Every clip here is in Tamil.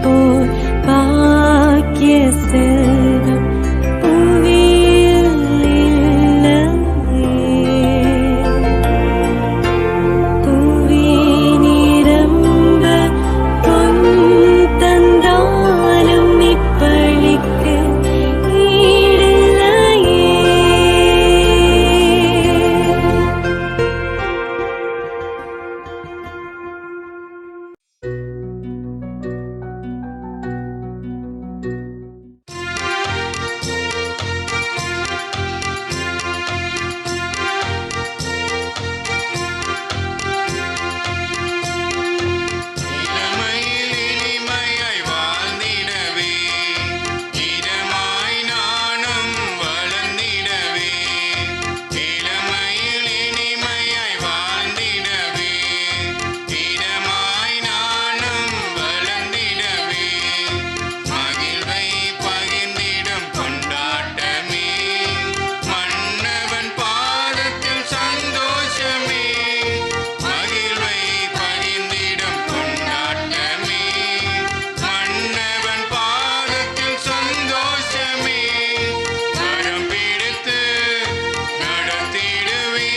போல் பாக்கிய செல்வம் புவியில் இல்லையே. புவி நிரம்ப பொன் தந்தாலும் இப்பளிக்கு ஈடில்லையே. இளமையில் இனிமையாய் வாழ்ந்திடவே, இதமாய் நானும் வளர்ந்திடவே. இளமையில் இனிமையாய் வாழ்ந்திடவே, இதமாய் நானும் வளர்ந்திடவே. மகிழ்வை பகிர்ந்திடும் கொண்டாட்டமே, மன்னவன் பாதத்தில் சந்தோஷமே. மகிழ்வை பகிர்ந்திடும் கொண்டாட்டமே, மன்னவன் பாதத்தில் சந்தோஷமே. கரம் பிடித்து நடத்திடுவே,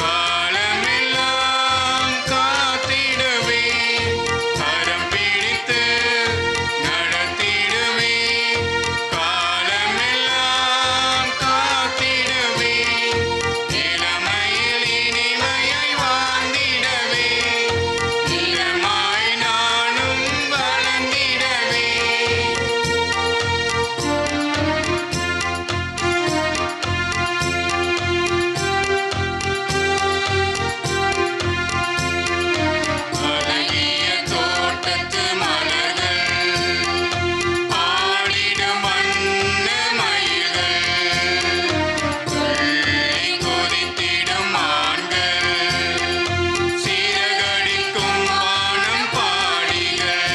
காலமெல்லாம் காத்திடுவே. கரம் பிடித்து நடத்திடுவே, காலமெல்லாம் காத்திடுவே. இளமையில் இனிமையாய் வாழ்ந்திடவே, இதமாய் நானும் வளர்ந்திடவே. அழகிய தோட்டத்து மலர்கள், ஆடிடும் வண்ண மயில்கள், துள்ளி குதித்திடும் மான்கள், சீரகடிக்கும் வானம் பாடிகள்,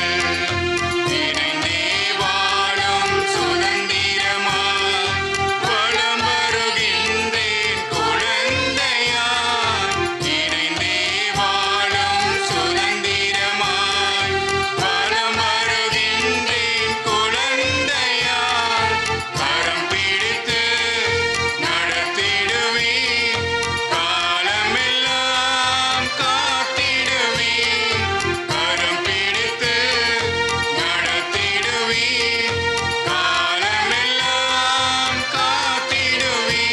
இணைந்தே வாழும் சுதந்திரமாய் வலம் வருகின்றேன் குழந்தையாய். இணைந்தே வாழும் சுதந்திரமாய் வலம் வருகின்றேன் குழந்தையாய். கரம் பிடித்து நடத்திடுவே, காலமெல்லாம் காத்திடுவே. கரம் பிடித்து நடத்திடுவே, காலமெல்லாம் காத்திடுவே.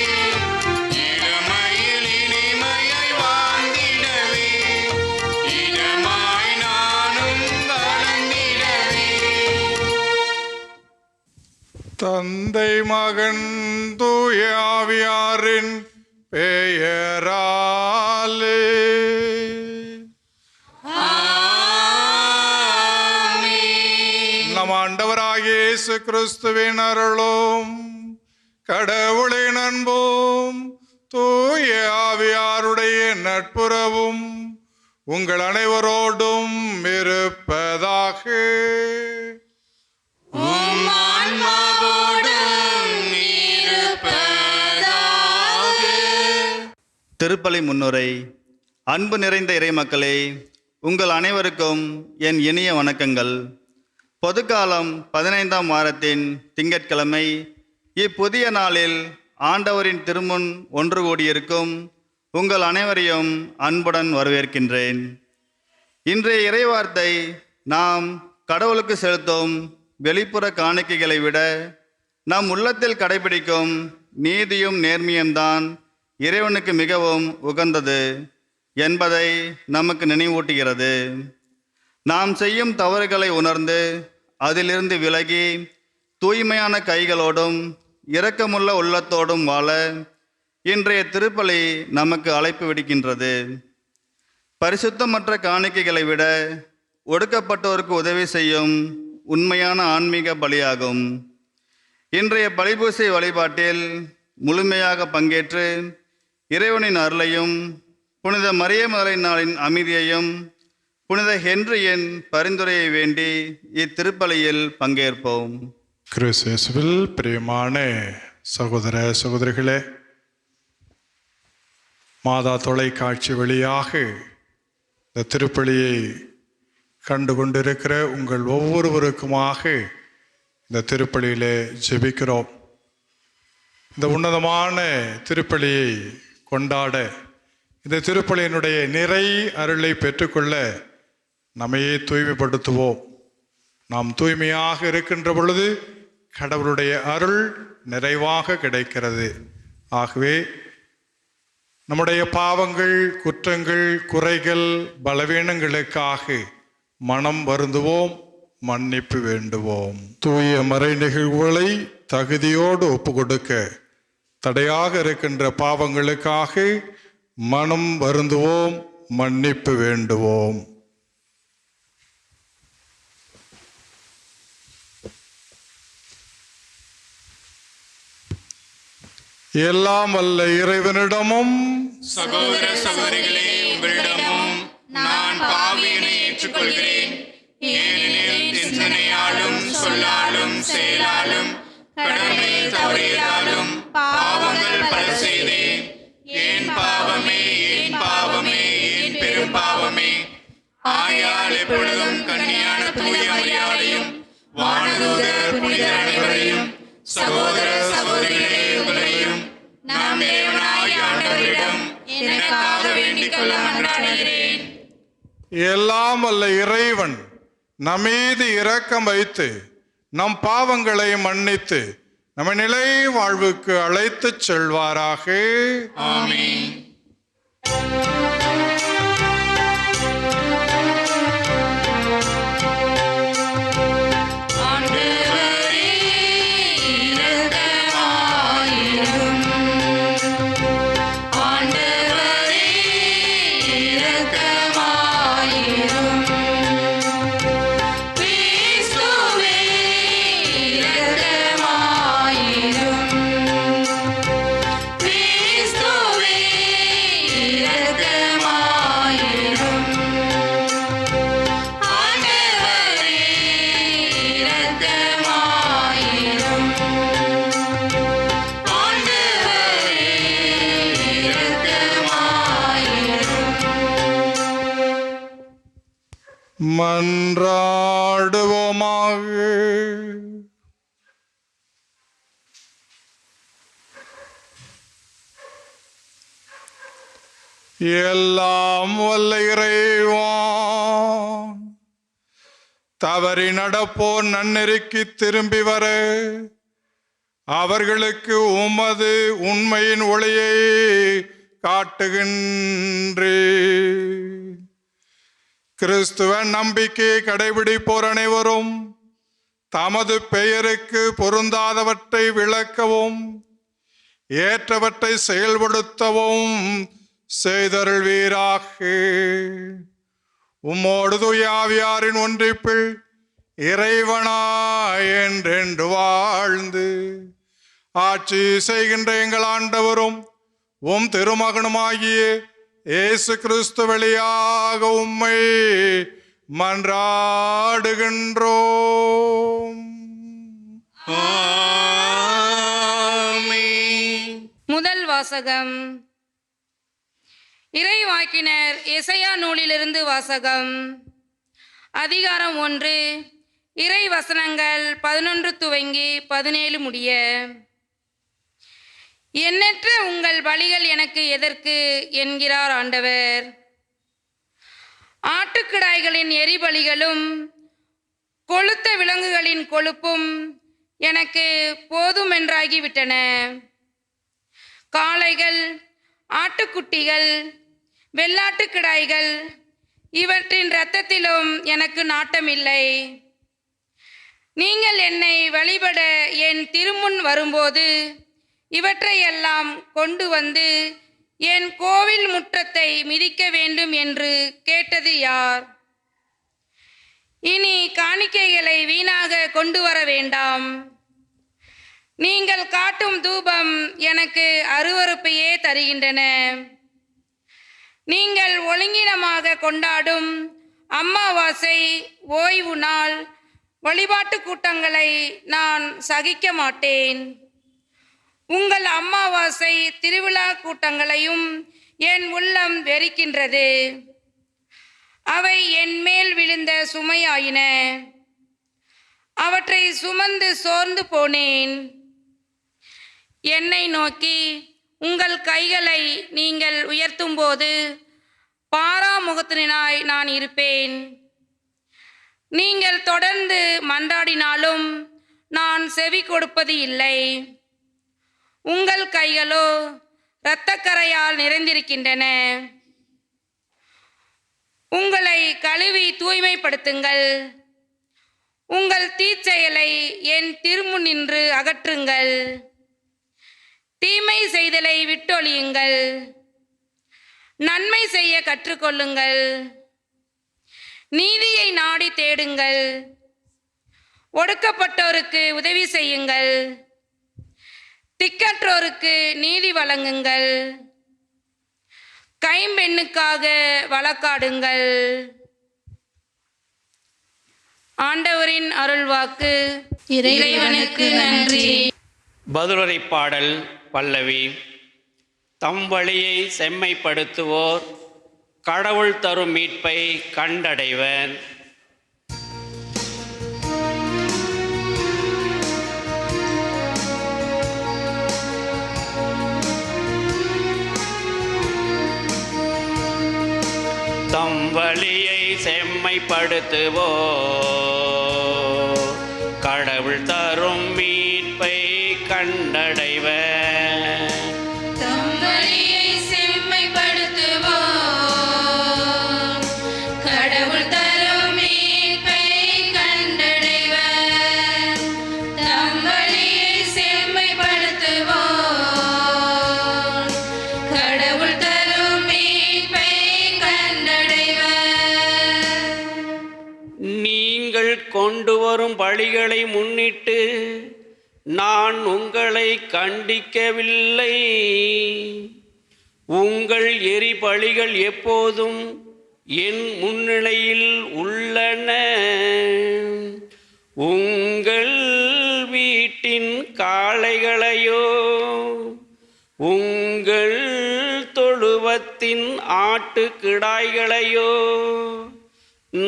இளமையில் இனிமையாய் வாழ்ந்திடவே, இதமாய் நானும் வளர்ந்திடவே. தந்தை மகன் தூய ஆவியாரின் பெயராலே. நம் ஆண்டவராகிய இயேசு கிறிஸ்துவின் அருளும் கடவுளின் அன்பும் தூய ஆவியாருடைய நட்புறவும் உங்கள் அனைவரோடும் இருப்பதாக. உம் ஆன்மாவோடும் இருப்பதாக. திருப்பலி முன்னுரை. அன்பு நிறைந்த இறைமக்களே, உங்கள் அனைவருக்கும் என் இனிய வணக்கங்கள். பொதுக்காலம் 15ஆம் வாரத்தின் திங்கட்கிழமை இப்புதிய நாளில் ஆண்டவரின் திருமுன் ஒன்று கூடியிருக்கும் உங்கள் அனைவரையும் அன்புடன் வரவேற்கின்றேன். இன்றைய இறைவார்த்தை நாம் கடவுளுக்கு செலுத்தும் வெளிப்புற காணிக்கைகளை விட நம் உள்ளத்தில் கடைபிடிக்கும் நீதியும் நேர்மையும்தான் இறைவனுக்கு மிகவும் உகந்தது என்பதை நமக்கு நினைவூட்டுகிறது. நாம் செய்யும் தவறுகளை உணர்ந்து அதிலிருந்து விலகி தூய்மையான கைகளோடும் இரக்கமுள்ள உள்ளத்தோடும் வாழ இன்றைய திருப்பலி நமக்கு அழைப்பு விடுக்கின்றது. பரிசுத்தமற்ற காணிக்கைகளை விட ஒடுக்கப்பட்டோருக்கு உதவி செய்யும் உண்மையான ஆன்மீக பலியாகும். இன்றைய பலிபூசை வழிபாட்டில் முழுமையாக பங்கேற்று இறைவனின் அருளையும் புனித மரிய மறை நாளின் அமைதியையும் புனித ஹென்ரியின் பரிந்துரையை வேண்டி இத்திருப்பலியில் பங்கேற்போம். கிறிஸ்துவில் பிரியமான சகோதர சகோதரிகளே, மாதா தொலைக்காட்சி வழியாக இந்த திருப்பலியை கண்டு கொண்டிருக்கிற உங்கள் ஒவ்வொருவருக்குமாக இந்த திருப்பலியிலே ஜெபிக்கிறோம். இந்த உன்னதமான திருப்பலியை கொண்டாட, இந்த திருப்பலியினுடைய நிறை அருளை பெற்றுக்கொள்ள நம்மையே தூய்மைப்படுத்துவோம். நாம் தூய்மையாக இருக்கின்ற பொழுது கடவுளுடைய அருள் நிறைவாக கிடைக்கிறது. ஆகவே நம்முடைய பாவங்கள், குற்றங்கள், குறைகள், பலவீனங்களுக்காக மனம் வருந்துவோம், மன்னிப்பு வேண்டுவோம். தூய மறை நிகழ்வுகளை தகுதியோடு ஒப்பு கொடுக்க தடையாக இருக்கின்ற பாவங்களுக்காக மனம் வருந்துவோம், மன்னிப்பு வேண்டுவோம். எல்லாம் வல்ல இறைவனிடமும் சகோதர சகோதரிகளே, உங்களிடமும் நான் பாவியினை ஏற்றுக்கொள்கிறேன். ஏனெனில் என் சிந்தனையாலும் சொல்லாலும் செயலாலும் கடமை தவறியதாலும் பாவங்கள் பல செய்தேன். ஏன் பாவமே, ஏன் பாவமே, ஏன் பெரும் பாவமே. ஆயால் எப்பொழுதும் கன்னியான தூய மரியாதையும் வானதூதர் புனிதர் அனைவரையும் சகோதர சகோதரிகளே உங்களையும் நாம் தேவனாகிய ஆண்டவரிடம் எனக்காக வேண்டிக் கொள்ள மன்றாடுகிறேன். எல்லாம் வல்ல இறைவன் நம்மீது இரக்கம் வைத்து நம் பாவங்களை மன்னித்து நம்ம நிலை வாழ்வுக்கு அழைத்துச் செல்வாராக. ஆமென். மன்றாடுவோமாக. எல்லாம் வல்ல இறைவா, தவறி நடப்போர் நன்னெறிக்கு திரும்பி வர அவர்களுக்கு உமது உண்மையின் ஒளியை காட்டுகின்றே. கிறிஸ்துவ நம்பிக்கையை கடைபிடிப்போர் அனைவரும் தமது பெயருக்கு பொருந்தாதவற்றை விளக்கவும் ஏற்றவற்றை செயல்படுத்தவும் செய்தருள்வீராக. உம்மோடு தூய ஆவியாரின் ஒன்றிப்பில் இறைவனாய் என்றென்று வாழ்ந்து ஆட்சி செய்கின்ற எங்கள் ஆண்டவரும் உம் திருமகனுமாகிய இயேசு கிறிஸ்து வழியாக உம்மை மன்றாடுகின்றோம். ஆமென். முதல் வாசகம். இறைவாக்கினர் எசையா நூலிலிருந்து வாசகம். அதிகாரம் 1, இறை வசனங்கள் 11 துவங்கி 17 முடிய. எண்ணற்ற உங்கள் பலிகள் எனக்கு எதற்கு என்கிறார் ஆண்டவர். ஆட்டுக்கிடாய்களின் எரிபலிகளும் கொழுத்த விலங்குகளின் கொழுப்பும் எனக்கு போதுமென்றாகிவிட்டன. காளைகள், ஆட்டுக்குட்டிகள், வெள்ளாட்டுக்கிடாய்கள் இவற்றின் இரத்தத்திலும் எனக்கு நாட்டமில்லை. நீங்கள் என்னை வழிபட என் திருமுன் வரும்போது இவற்றையெல்லாம் கொண்டு வந்து என் கோவில் முற்றத்தை மிதிக்க வேண்டும் என்று கேட்டது யார்? இனி காணிக்கைகளை வீணாக கொண்டு வர வேண்டாம். நீங்கள் காட்டும் தூபம் எனக்கு அருவருப்பையே தருகின்றன. நீங்கள் ஒழுங்கினமாக கொண்டாடும் அமாவாசை, ஓய்வு நாள், வழிபாட்டு கூட்டங்களை நான் சகிக்க மாட்டேன். உங்கள் அமாவாசை திருவிழா கூட்டங்களையும் என் உள்ளம் வெறுக்கின்றது. அவை என் மேல் விழுந்த சுமையாயின. அவற்றை சுமந்து சோர்ந்து போனேன். என்னை நோக்கி உங்கள் கைகளை நீங்கள் உயர்த்தும்போது பாராமுகத்தினாய் நான் இருப்பேன். நீங்கள் தொடர்ந்து மன்றாடினாலும் நான் செவி கொடுப்பது இல்லை. உங்கள் கைகளோ இரத்தக்கரையால் நிறைந்திருக்கின்றன. உங்களை கழுவி தூய்மைப்படுத்துங்கள். உங்கள் தீச்செயலை என் திருமுன்னின்று அகற்றுங்கள். தீமை செய்தலை விட்டொழியுங்கள். நன்மை செய்ய கற்றுக்கொள்ளுங்கள். நீதியை நாடி தேடுங்கள். ஒடுக்கப்பட்டோருக்கு உதவி செய்யுங்கள். திக்கற்றோருக்கு நீதி வழங்குங்கள். கைம்பெண்ணுக்காக வழக்காடுங்கள். ஆண்டவரின் அருள்வாக்கு. இறைவனுக்கு நன்றி. பதிலுரை பாடல் பல்லவி. தம் வழியை செம்மைப்படுத்துவோர் கடவுள் தரும் மீட்பை கண்டடைவர். தம் வழியை செம்மைப்படுத்துவோர் கடவுள் தரும் மீட்பை கண்டடைவர். தம் வழியை செம்மைப்படுத்துவோர் கடவுள் தரும் மீட்பை கண்டடைவர். தம் வழியை செம்மைப்படுத்துவோர் கடவுள் தரும் மீட்பை கண்டடைவர். நீங்கள் கொண்டு வரும் பலிகளை முன்னிட்டு நான் உங்களை கண்டிக்கவில்லை. உங்கள் எரிபலிகள் எப்போதும் என் முன்னிலையில் உள்ளன. உங்கள் வீட்டின் காளைகளையோ உங்கள் தொழுவத்தின் ஆட்டுக்கிடாய்களையோ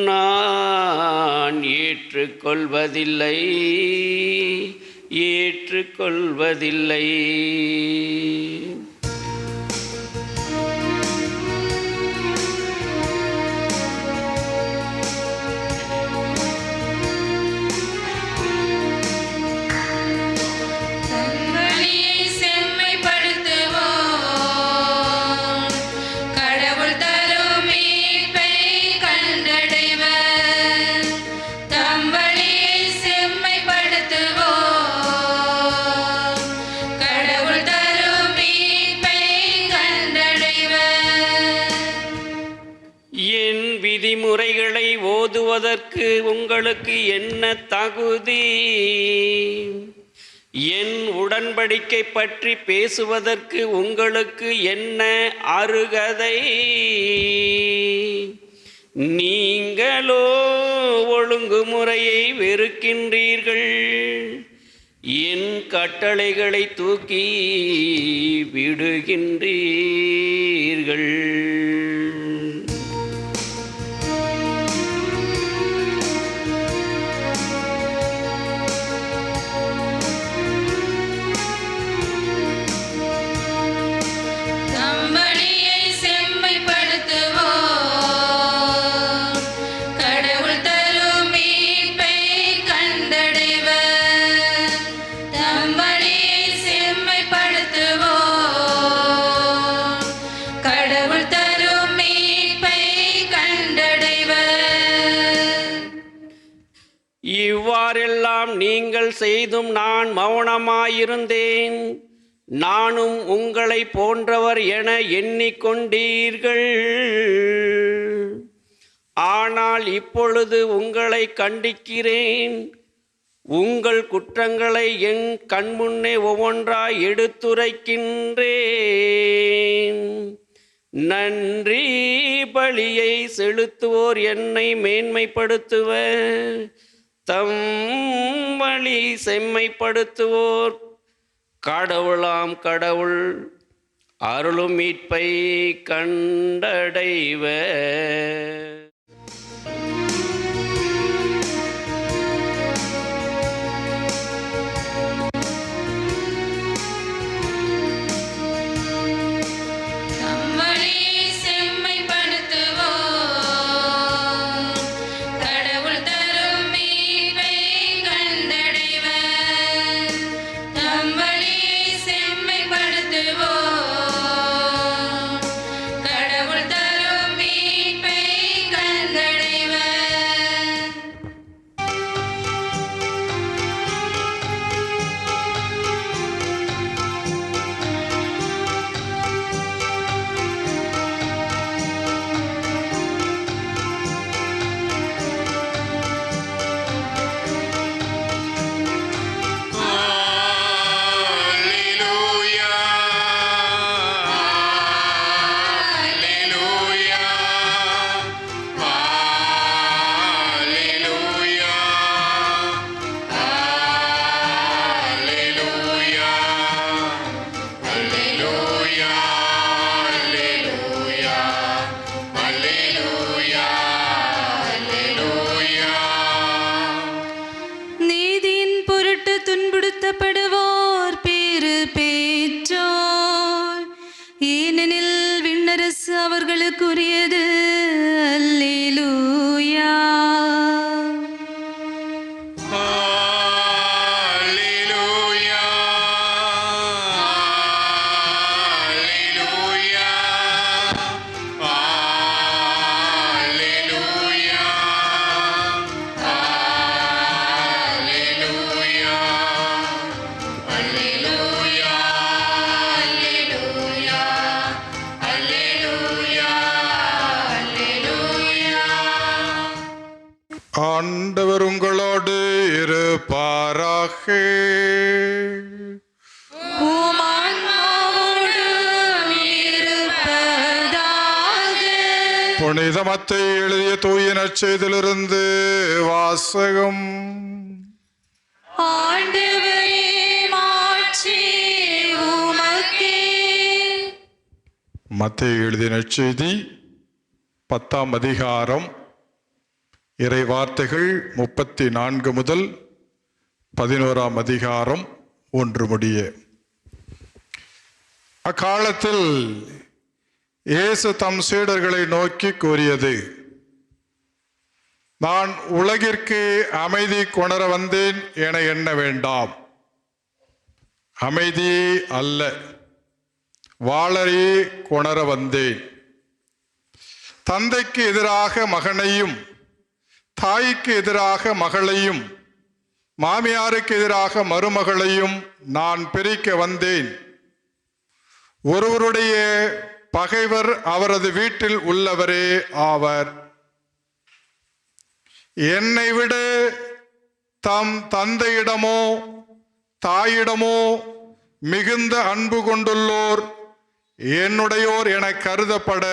நான் ஏற்றுக்கொள்வதில்லை. தம் வழியை செம்மைப்படுத்துவோர் கடவுள் தரும் மீட்பை கண்டடைவர். தம் வழியை செம்மைப்படுத்துவோர் கடவுள் தரும் மீட்பை கண்டடைவர். என் விதிமுறைகளை ஓதுவதற்கு உங்களுக்கு என்ன தகுதி? என் உடன்படிக்கை பற்றி பேசுவதற்கு உங்களுக்கு என்ன அருகதை? நீங்களோ ஒழுங்குமுறையை வெறுக்கின்றீர்கள். என் கட்டளைகளை தூக்கி விடுகின்றீர்கள். தம் வழியை செம்மைப்படுத்துவோர் கடவுள் தரும் மீட்பை கண்டடைவர். தம் வழியை செம்மைப்படுத்துவோர் கடவுள் தரும் மீட்பை கண்டடைவர். இவ்வாறெல்லாம் நீங்கள் செய்தும் நான் மௌனமாயிருந்தேன். நானும் உங்களை போன்றவர் என எண்ணிக்கொண்டீர்கள். ஆனால் இப்பொழுது உங்களை கண்டிக்கிறேன். உங்கள் குற்றங்களை என் கண்முன்னே ஒவ்வொன்றாய் எடுத்துரைக்கின்றேன். நன்றி பலியை செலுத்துவோர் என்னை மேன்மைப்படுத்துவர். தம் வழி செம்மைப்படுத்துவோர் கடவுளாம் கடவுள் அருளும் மீட்பை கண்டடைவர். புகழுக்குரியது. அல்லேலூயா. Hallelujah. ஆண்டவர் உங்களோடு இருப்பாராக. உம் ஆன்மாவோடும் இருப்பதாக. புனித மத்தேயு எழுதிய தூய நற்செய்தியிலிருந்து வாசகம். ஆண்டவரே, மாட்சி உமக்கே. மத்தேயு எழுதிய நற்செய்தி 10ஆம் அதிகாரம், இறை வார்த்தைகள் 34 முதல் 11ஆம் அதிகாரம் 1 முடிய. அக்காலத்தில் இயேசு தம் சீடர்களை நோக்கி கூறியது: நான் உலகிற்கு அமைதி கொணர வந்தேன் என எண்ண வேண்டாம். அமைதியே அல்ல, வாளரையே கொணர வந்தேன். தந்தைக்கு எதிராக மகனையும், தாய்க்கு எதிராக மகளையும், மாமியாருக்கு எதிராக மருமகளையும் நான் பிரிக்க வந்தேன். ஒருவருடைய பகைவர் அவரது வீட்டில் உள்ளவரே ஆவர். என்னை விட தம் தந்தையிடமோ தாயிடமோ மிகுந்த அன்பு கொண்டுள்ளோர் என்னுடையோர் என கருதப்பட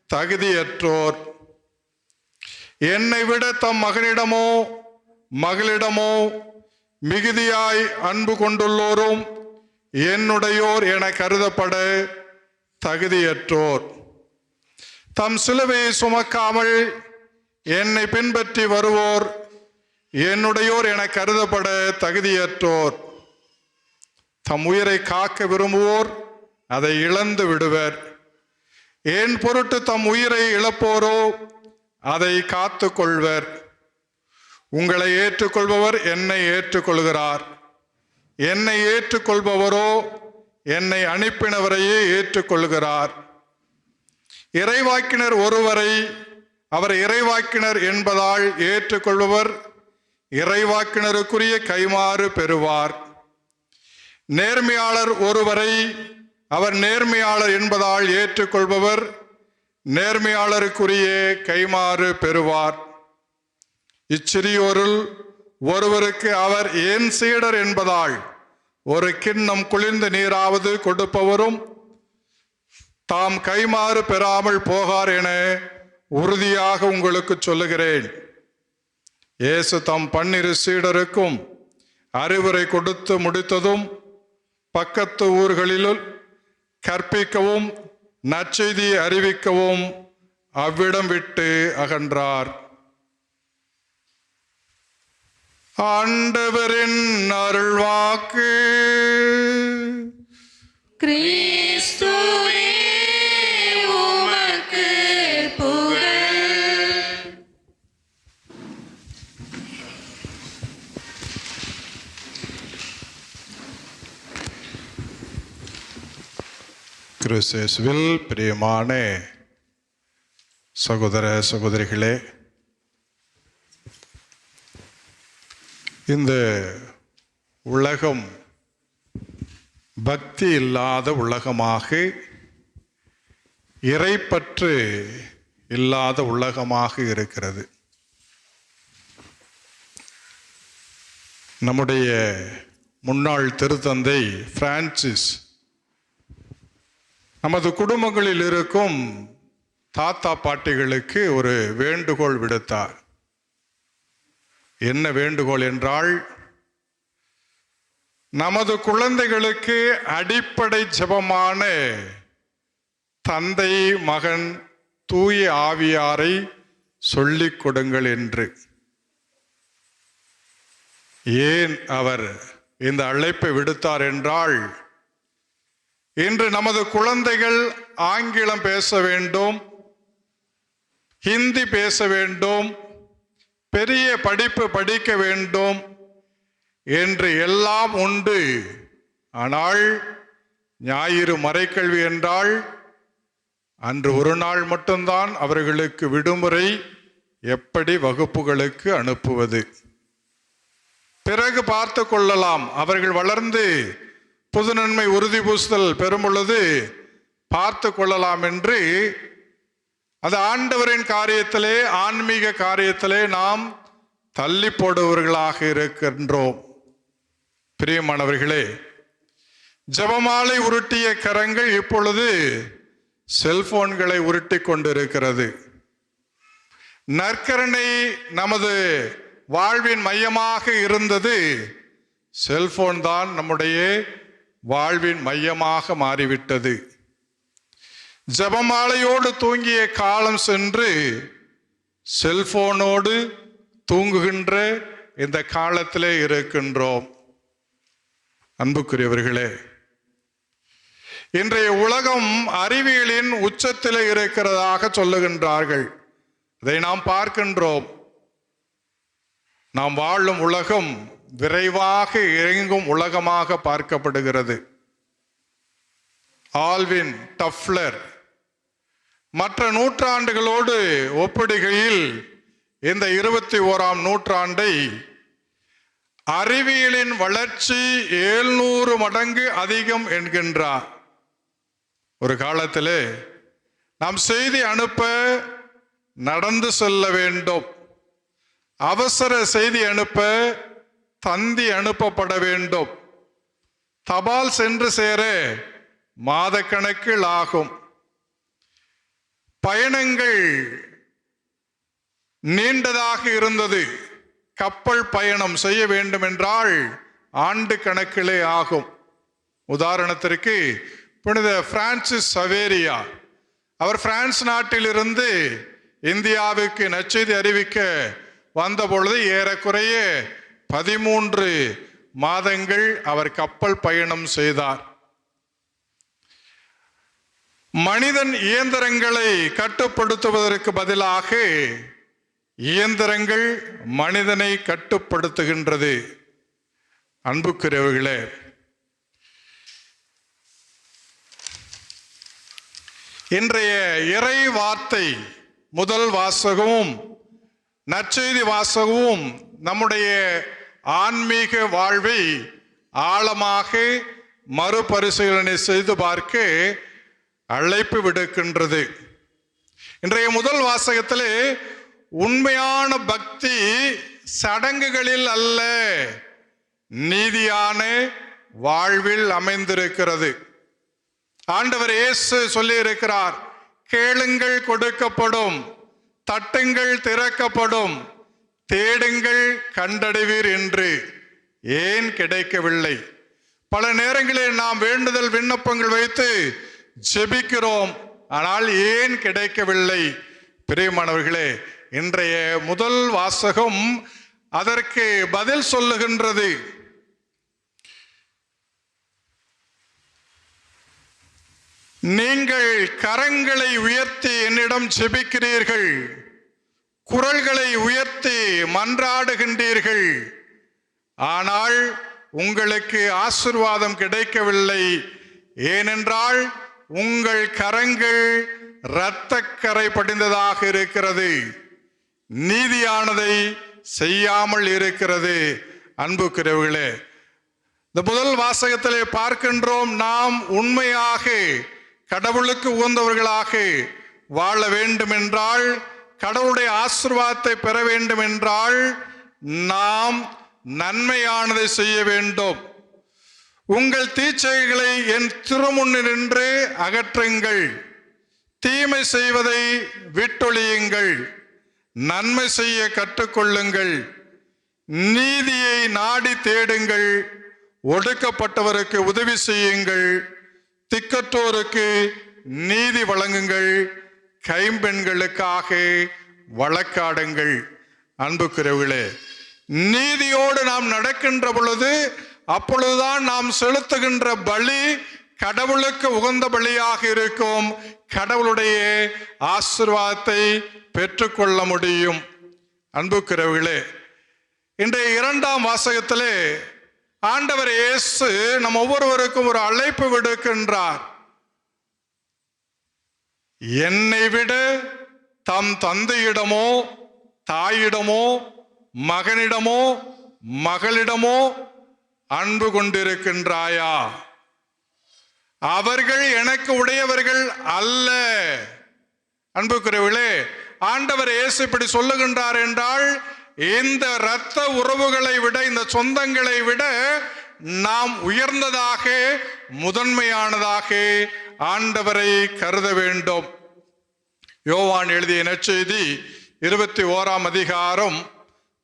தகுதியற்றோர். என்னை விட தம் மகனிடமோ மகளிடமோ மிகுதியாய் அன்பு கொண்டுள்ளோரும் என்னுடையோர் என கருதப்பட தகுதியற்றோர். தம் சிலுவையை சுமக்காமல் என்னை பின்பற்றி வருவோர் என்னுடையோர் என கருதப்பட தகுதியற்றோர். தம் உயிரை காக்க விரும்புவோர் அதை இழந்து விடுவர். என் பொருட்டு தம் உயிரை இழப்போரோ அதை காத்து கொள்வர். உங்களை ஏற்றுக்கொள்பவர் என்னை ஏற்றுக்கொள்கிறார். என்னை ஏற்றுக்கொள்பவரோ என்னை அனுப்பினவரையே ஏற்றுக்கொள்கிறார். இறைவாக்கினர் ஒருவரை அவர் இறைவாக்கினர் என்பதால் ஏற்றுக்கொள்பவர் இறைவாக்கினருக்குரிய கைமாறு பெறுவார். நேர்மையாளர் ஒருவரை அவர் நேர்மையாளர் என்பதால் ஏற்றுக்கொள்பவர் நேர்மையாளருக்குரிய கைமாறு பெறுவார். இச்சிறியோருள் ஒருவருக்கு அவர் என் சீடர் என்பதால் ஒரு கிண்ணம் குளிர்ந்த நீராவது கொடுப்பவரும் தாம் கைமாறு பெறாமல் போகார் என உறுதியாக உங்களுக்கு சொல்லுகிறேன். இயேசு தம் 12 சீடருக்கும் அறிவுரை கொடுத்து முடித்ததும் பக்கத்து ஊர்களில் கற்பிக்கவும் நற்செய்தியை அறிவிக்கவும் அவ்விடம் விட்டு அகன்றார். ஆண்டவரின் அருள்வாக்கு. கிறிஸ்துவே உமக்கு புகழ். கிறிஸ்துவில் பிரியமான சகோதர சகோதரிகளே, இந்த உலகம் பக்தி இல்லாத உலகமாக, இறைப்பற்று இல்லாத உலகமாக இருக்கிறது. நம்முடைய முன்னாள் திருத்தந்தை பிரான்சிஸ் நமது குடும்பங்களில் இருக்கும் தாத்தா பாட்டிகளுக்கு ஒரு வேண்டுகோள் விடுத்தார். என்ன வேண்டுகோள் என்றால், நமது குழந்தைகளுக்கு அடிப்படை ஜெபமான தந்தை மகன் தூய ஆவியாரை சொல்லிக் கொடுங்கள் என்று. ஏன் அவர் இந்த அழைப்பை விடுத்தார் என்றால், இன்று நமது குழந்தைகள் ஆங்கிலம் பேச வேண்டும், ஹிந்தி பேச வேண்டும், பெரிய படிப்பு படிக்க வேண்டும் என்று எல்லாம் உண்டு. ஆனால் ஞாயிறு மறைக்கல்வி என்றால் அன்று ஒரு நாள் மட்டும்தான் அவர்களுக்கு விடுமுறை. எப்படி வகுப்புகளுக்கு அனுப்புவது? பிறகு பார்த்து கொள்ளலாம். அவர்கள் வளர்ந்து புது நன்மை உறுதி பூசுதல் பெறும் பொழுது பார்த்து கொள்ளலாம் என்று அது ஆண்டவரின் காரியத்திலே, ஆன்மீக காரியத்திலே நாம் தள்ளி போடுவர்களாக இருக்கின்றோம். பிரியமானவர்களே, ஜெபமாலை உருட்டிய கரங்கள் இப்பொழுது செல்போன்களை உருட்டி கொண்டிருக்கிறது. நற்கருணை நமது வாழ்வின் மையமாக இருந்தது. செல்போன் தான் நம்முடைய வாழ்வின் மையமாக மாறிவிட்டது. ஜெபமாலையோடு தூங்கிய காலம் சென்று செல்போனோடு தூங்குகின்ற இந்த காலத்திலே இருக்கின்றோம். அன்புக்குரியவர்களே, இன்றைய உலகம் அறிவியலின் உச்சத்தில் இருக்கிறதாக சொல்லுகின்றார்கள். அதை நாம் பார்க்கின்றோம். நாம் வாழும் உலகம் விரைவாக இயங்கும் உலகமாக பார்க்கப்படுகிறது. ஆல்வின் டஃப்லர் மற்ற நூற்றாண்டுகளோடு ஒப்பிடுகையில் இந்த 21ஆம் நூற்றாண்டை அறிவியலின் வளர்ச்சி 700 மடங்கு அதிகம் என்கின்றார். ஒரு காலத்திலே நாம் செய்தி அனுப்ப நடந்து செல்ல வேண்டும். அவசர செய்தி அனுப்ப தந்தி அனுப்பப்பட வேண்டும். தபால் சென்று சேர மாதக்கணக்கில் ஆகும். பயணங்கள் நீண்டதாக இருந்தது. கப்பல் பயணம் செய்ய வேண்டும் என்றால் ஆண்டு கணக்கிலே ஆகும். உதாரணத்திற்கு புனித பிரான்சிஸ் சவேரியா, அவர் பிரான்ஸ் நாட்டிலிருந்து இந்தியாவுக்கு நற்செய்தி அறிவிக்க வந்த பொழுது ஏறக்குறைய 13 மாதங்கள் அவர் கப்பல் பயணம் செய்தார். மனிதன் இயந்திரங்களை கட்டுப்படுத்துவதற்கு பதிலாக இயந்திரங்கள் மனிதனை கட்டுப்படுத்துகின்றது. அன்புக்குரியவர்களே, இன்றைய இறை வார்த்தை முதல் வாசகமும் நற்செய்தி வாசகமும் நம்முடைய ஆன்மீக வாழ்வை ஆழமாக மறுபரிசீலனை செய்து பார்க்க அழைப்பு விடுக்கின்றது. இன்றைய முதல் வாசகத்திலே உண்மையான பக்தி சடங்குகளில் அல்ல, நீதியான வாழ்வில் அமைந்திருக்கிறது. ஆண்டவர் இயேசு சொல்லி இருக்கிறார், கேளுங்கள் கொடுக்கப்படும், தட்டுங்கள் திறக்கப்படும், தேடுங்கள் கண்டடைவீர் என்று. ஏன் கிடைக்கவில்லை? பல நேரங்களில் நாம் வேண்டுதல் விண்ணப்பங்கள் வைத்து ஜெபிக்கிறோம், ஆனால் ஏன் கிடைக்கவில்லை? பிரியமானவர்களே, இன்றைய முதல் வாசகம் அதற்கு பதில் சொல்லுகின்றது. நீங்கள் கரங்களை உயர்த்தி என்னிடம் ஜெபிக்கிறீர்கள், குரல்களை உயர்த்தி மன்றாடுகின்றீர்கள், ஆனால் உங்களுக்கு ஆசீர்வாதம் கிடைக்கவில்லை. ஏனென்றால் உங்கள் கரங்கள் இரத்தக்கரை படிந்ததாக இருக்கிறது, நீதியானதை செய்யாமல் இருக்கிறது. அன்புக்குரியவர்களே, இந்த முதல் வாசகத்திலே பார்க்கின்றோம், நாம் உண்மையாக கடவுளுக்கு உகந்தவர்களாக வாழ வேண்டும் என்றால், கடவுளுடைய ஆசீர்வாதத்தை பெற வேண்டும் என்றால் நாம் நன்மையானதை செய்ய வேண்டும். உங்கள் தீச்சைகளை என் திருமுன்னு நின்று அகற்றுங்கள், தீமை செய்வதை விட்டொழியுங்கள், நன்மை செய்ய கற்றுக்கொள்ளுங்கள், நீதியை நாடி தேடுங்கள், ஒடுக்கப்பட்டவருக்கு உதவி செய்யுங்கள், திக்கற்றோருக்கு நீதி வழங்குங்கள், கைம்பெண்களுக்காக வழக்காடுங்கள். அன்புக்குரியவர்களே, நீதியோடு நாம் நடக்கின்ற பொழுது அப்பொழுதுதான் நாம் செலுத்துகின்ற பலி கடவுளுக்கு உகந்த பலியாக இருக்கும் கடவுளுடைய ஆசீர்வாதத்தை பெற்றுக்கொள்ள முடியும். அன்புக்குரியவர்களே, இன்றைய 2ஆம் வாசகத்திலே ஆண்டவர் இயேசு நம் ஒவ்வொருவருக்கும் ஒரு அழைப்பு விடுக்கின்றார். என்னை விட தம் தந்தையிடமோ தாயிடமோ மகனிடமோ மகளிடமோ அன்பு கொண்டிருக்கின்றாயா? அவர்கள் எனக்கு உடையவர்கள் அல்ல. அன்புக்குரியவர்களே, ஆண்டவர் இயேசு இப்படி சொல்லுகின்றார் என்றால், இந்த இரத்த உறவுகளை விட, இந்த சொந்தங்களை விட நாம் உயர்ந்ததாக முதன்மையானதாக ஆண்டவரை கருத வேண்டும். யோவான் எழுதிய நற்செய்தி 21ஆம் அதிகாரம்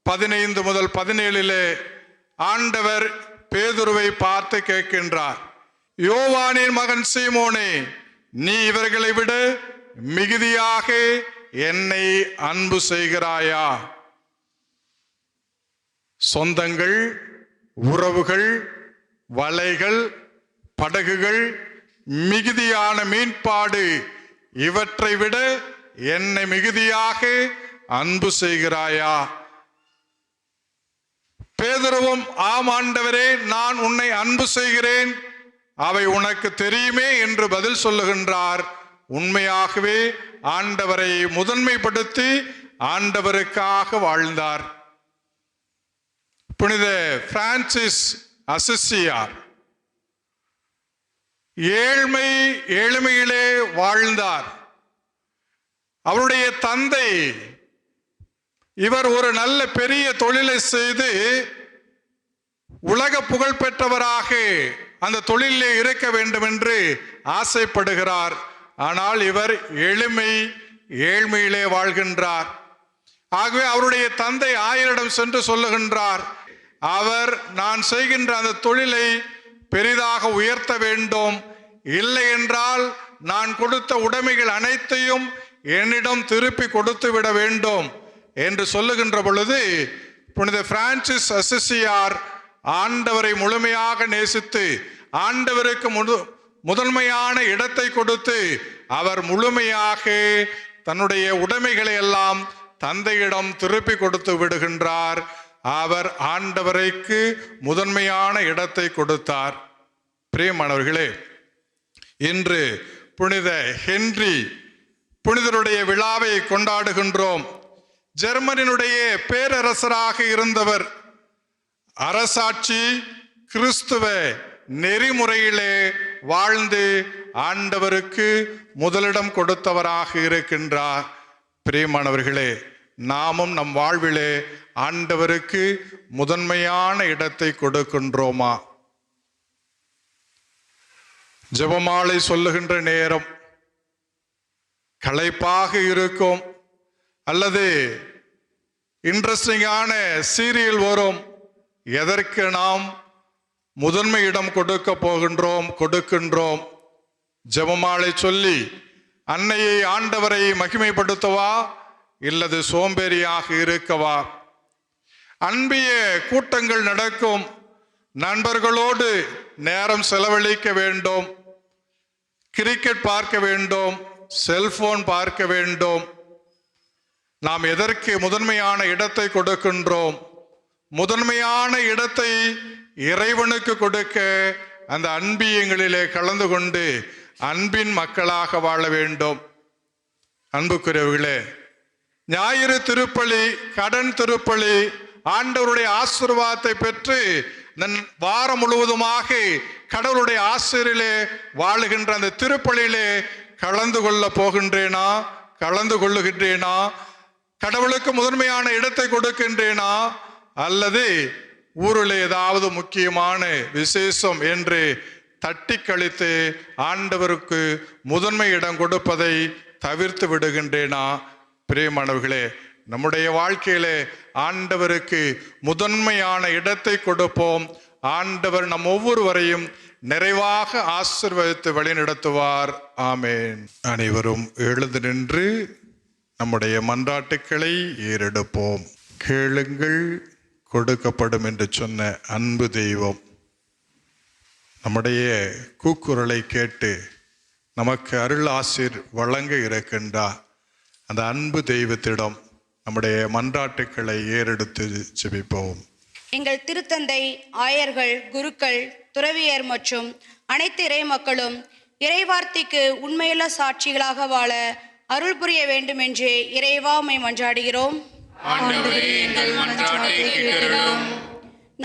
15 முதல் 17 ஆண்டவர் பேதுருவை பார்த்து கேட்கின்றார், யோவானின் மகன் சீமோனே, நீ இவர்களை விட மிகுதியாக என்னை அன்பு செய்கிறாயா? சொந்தங்கள், உறவுகள், வலைகள், படகுகள், மிகுதியான மீன்பாடு, இவற்றை விட என்னை மிகுதியாக அன்பு செய்கிறாயா? பேதுருவும், ஆம் ஆண்டவரே, நான் உன்னை அன்பு செய்கிறேன், அவை உனக்கு தெரியுமே என்று பதில் சொல்லுகின்றார். உண்மையாகவே ஆண்டவரை முதன்மைப்படுத்தி ஆண்டவருக்காக வாழ்ந்தார். புனித பிரான்சிஸ் அசிசியார் ஏழ்மையிலே வாழ்ந்தார். அவருடைய தந்தை, இவர் ஒரு நல்ல பெரிய தொழிலை செய்து உலக புகழ் பெற்றவராக அந்த தொழிலே இருக்க வேண்டும் என்று ஆசைப்படுகிறார். ஆனால் இவர் ஏழ்மையிலே வாழ்கின்றார். ஆகவே அவருடைய தந்தை ஆயரிடம் சென்று சொல்லுகின்றார், அவர் நான் செய்கின்ற அந்த தொழிலை பெரிதாக உயர்த்த வேண்டும், இல்லை என்றால் நான் கொடுத்த உடைமைகள் அனைத்தையும் என்னிடம் திருப்பி கொடுத்து விட வேண்டும் என்று சொல்லுகின்ற பொழுது, புனித பிரான்சிஸ் அசிசியார் ஆண்டவரை முழுமையாக நேசித்து ஆண்டவருக்கு முதன்மையான இடத்தை கொடுத்து அவர் முழுமையாக தன்னுடைய உடைமைகளை எல்லாம் தந்தையிடம் திருப்பி கொடுத்து விடுகின்றார். அவர் ஆண்டவருக்கு முதன்மையான இடத்தை கொடுத்தார். பிரியமானவர்களே, இன்று புனித ஹென்றி புனிதருடைய விழாவை கொண்டாடுகின்றோம். ஜெர்மனியினுடைய பேரரசராக இருந்தவர். அரசாட்சி கிறிஸ்துவ நெறிமுறையிலே வாழ்ந்து ஆண்டவருக்கு முதலிடம் கொடுத்தவராக இருக்கின்றார். பிரியமானவர்களே, நாமும் நம் வாழ்விலே ஆண்டவருக்கு முதன்மையான இடத்தை கொடுக்கின்றோமா? ஜெபமாலை சொல்லுகின்ற நேரம் களைப்பாக இருக்கும், அல்லது இன்ட்ரெஸ்டிங்கான சீரியல் வரும், எதற்கு நாம் முதன்மை இடம் கொடுக்கின்றோம்? ஜெபமாலை சொல்லி அன்னையை ஆண்டவரை மகிமைப்படுத்தவா, இல்லது சோம்பேறியாக இருக்கவா? அன்பிய கூட்டங்கள் நடக்கும், நண்பர்களோடு நேரம் செலவழிக்க வேண்டும், கிரிக்கெட் பார்க்க வேண்டும், செல்போன் பார்க்க வேண்டும். நாம் எதற்கு முதன்மையான இடத்தை கொடுக்கின்றோம்? முதன்மையான இடத்தை இறைவனுக்கு கொடுக்க அந்த அன்பியங்களிலே கலந்து கொண்டு அன்பின் மக்களாக வாழ வேண்டும். அன்புக்குரியவர்களே, ஞாயிறு திருப்பலி, கடன் திருப்பலி, ஆண்டவருடைய ஆசீர்வாதத்தை பெற்று வாரம் முழுவதுமாக கடவுளுடைய ஆசிரியிலே வாழுகின்ற அந்த திருப்பலியிலே கலந்து கொள்ளுகின்றேனா? கடவுளுக்கு முதன்மையான இடத்தை கொடுக்கின்றேனா? அல்லது ஊரில் ஏதாவது முக்கியமான விசேஷம் என்று தட்டி கழித்து ஆண்டவருக்கு முதன்மை இடம் கொடுப்பதை தவிர்த்து விடுகின்றேனா? பிரியமானவர்களே, நம்முடைய வாழ்க்கையிலே ஆண்டவருக்கு முதன்மையான இடத்தை கொடுப்போம். ஆண்டவர் நம் ஒவ்வொருவரையும் நிறைவாக ஆசீர்வதித்து வழிநடத்துவார். ஆமேன். அனைவரும் எழுந்து நின்று நம்முடைய மன்றாட்டுக்களை ஏறெடுப்போம். கேளுங்கள், கொடுக்கப்படும் என்று சொன்ன அன்பு தெய்வம், நம்முடைய கூக்குரலை கேட்டு நமக்கு அருள் ஆசீர் வழங்க இருக்கின்றார். அந்த அன்பு தெய்வத்திடம் நம்முடைய மன்றாட்டுக்களை ஏறெடுத்து ஜெபிப்போம். எங்கள் திருத்தந்தை, ஆயர்கள், குருக்கள், துறவியர் மற்றும் அனைத்து இறை மக்களும் இறைவார்த்தைக்கு உண்மையுள்ள சாட்சிகளாக வாழ அருள் புரிய வேண்டும் என்று இறைவா உம்மை மன்றாடுகிறோம். ஆண்டவரே, எங்கள் மன்றாட்டை கேட்டருளும்.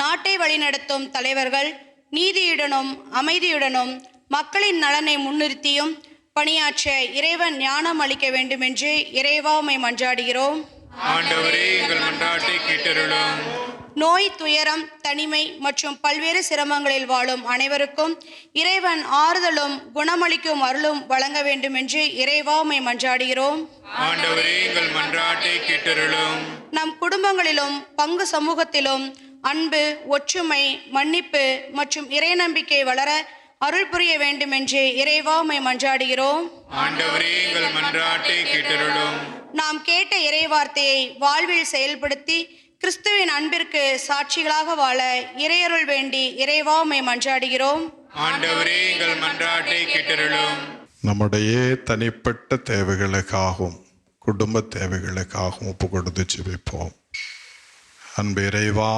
நாட்டை வழிநடத்தும் தலைவர்கள் நீதியுடனும் அமைதியுடனும் மக்களின் நலனை முன்னிறுத்தியும் பணியாற்ற இறைவன் ஞானம் அளிக்க வேண்டும் என்று இறைவா உம்மை மன்றாடுகிறோம். ஆண்டவரே, எங்கள் மன்றாட்டை கேட்டருளும். நோய், துயரம், தனிமை மற்றும் பல்வேறு சிரமங்களில் வாழும் அனைவருக்கும் இறைவன் ஆறுதலும் குணமளிக்கும் அருளும் வழங்க வேண்டும் என்று இறைவா உம்மை மன்றாடுகிறோம். ஆண்டவரே, எங்கள் மன்றாட்டை கேட்டருளும். நம் குடும்பங்களிலும் பங்கு சமூகத்திலும் அன்பு, ஒற்றுமை, மன்னிப்பு மற்றும் இறை நம்பிக்கை வளர அருள் புரிய வேண்டும் என்று இறைவா உம்மை மன்றாடுகிறோம். ஆண்டவரே, எங்கள் மன்றாட்டை கேட்டருளும். நாம் கேட்ட இறைவார்த்தையை வாழ்வில் செயல்படுத்தி கிறிஸ்துவின் அன்பிற்கு சாட்சிகளாக வாழ இறையருள் வேண்டி இறைவா உம்மை மன்றாடுகிறோம். ஆண்டவரே, எங்கள் மன்றாட்டை கேட்டருளும். நம்முடைய தனிப்பட்ட தேவைகளுக்காகவும் குடும்ப தேவைகளுக்காகவும் ஒப்பு கொடுத்து ஜெபிப்போம். அன்பு இறைவா,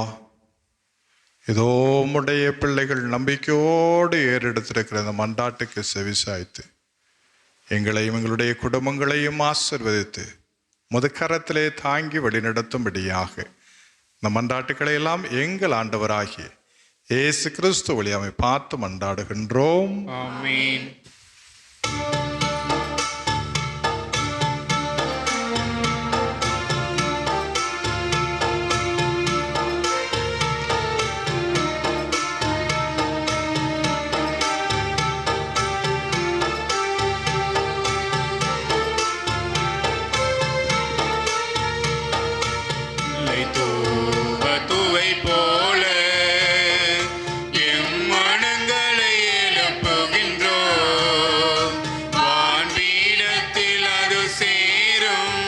இதோ உம்முடைய பிள்ளைகள் நம்பிக்கையோடு ஏறெடுத்திருக்கிற இந்த மன்றாட்டுக்கு செவிசாய்த்து எங்களையும் எங்களுடைய குடும்பங்களையும் ஆசீர்வதித்து முதுக்கரத்திலே தாங்கி வழிநடத்தும்படியாக இந்த மன்றாட்டுக்களை எல்லாம் எங்கள் ஆண்டவராகிய இயேசு கிறிஸ்து வழியாமை பார்த்து மன்றாடுகின்றோம். ஆமென். தூவை போல எம் மனங்களை எழுப்புகின்றோம். வான்பீடத்தில் அது சேரும்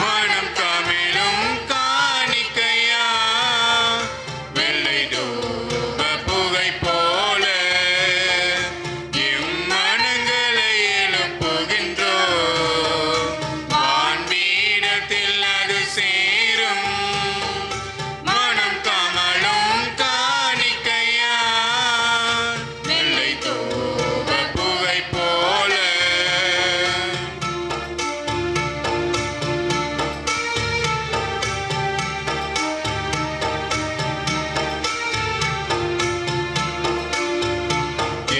மனம் கமிழும் காணிக்கையா. வெள்ளை தூப புகை போல எம் மனங்களை எழுப்புகின்றோம். வான்பீடத்தில் அது சேரும் மனம் கமலும் காணிக்கையா. வெள்ளை தூப புகை போல.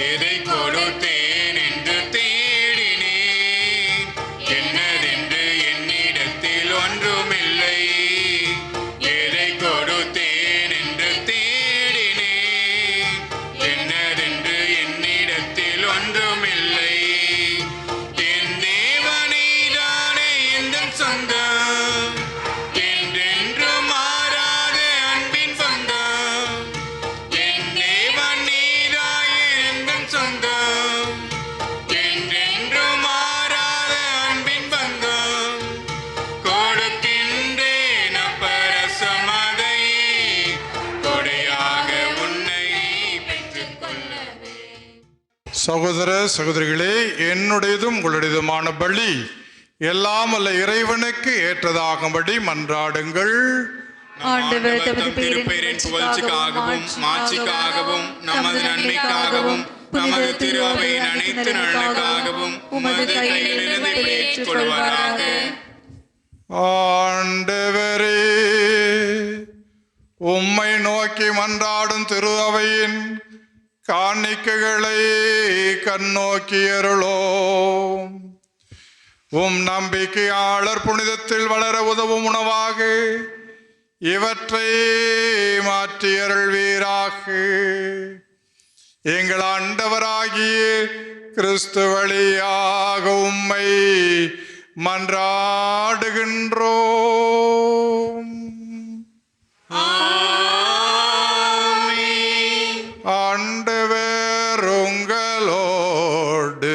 எதை கொடுத்தேன் என்று தேடினேன், என்னதென்று என்னிடத்தில் ஒன்றுமில்லை. எதை கொடுத்தேன் என்று தேடினேன், என்னதென்று என்னிடத்தில் ஒன்றுமில்லை. என் தேவனேதானே எந்தன் சொந்தம், என்றென்றும் மாறாத அன்பின் சொந்தம். என் தேவன் நீதாயே எந்தன் சொந்தம், என்றென்றும் மாறாத அன்பின் பந்தம். கொடுக்கின்றேன் அப்பரசமதையே, கொடையாக உன்னை பெற்றுக்கொள்ளவே. சகோதர சகோதரிகளே, என்னுடையதும் உங்களுடையதுமான பலி எல்லாம் அல்ல இறைவனுக்கு ஏற்றதாகும்படி மன்றாடுங்கள். ஆண்டவர் தமது திருப்பெயரின் புகழ்ச்சிக்காகவும் மாட்சிக்காகவும் நமது நன்மைக்காகவும் நமது திரு அவையின் அனைத்து நலனுக்காகவும் உமது கையிலிருந்து பெற்றுக் கொள்வாராக. ஆண்டவரே, உம்மை நோக்கி மன்றாடும் திரு அவையின் காணிக்கைகளை கண்ணோக்கி அருளோம். உம் நம்பிக்கையாளர் புனிதத்தில் வளர உதவும் உணவாக இவற்றை மாற்றி அருள்வீராக. எங்கள் ஆண்டவராகிய கிறிஸ்து வழியாக உம்மை மன்றாடுகின்றோம். ஆண்டவர் உங்களோடு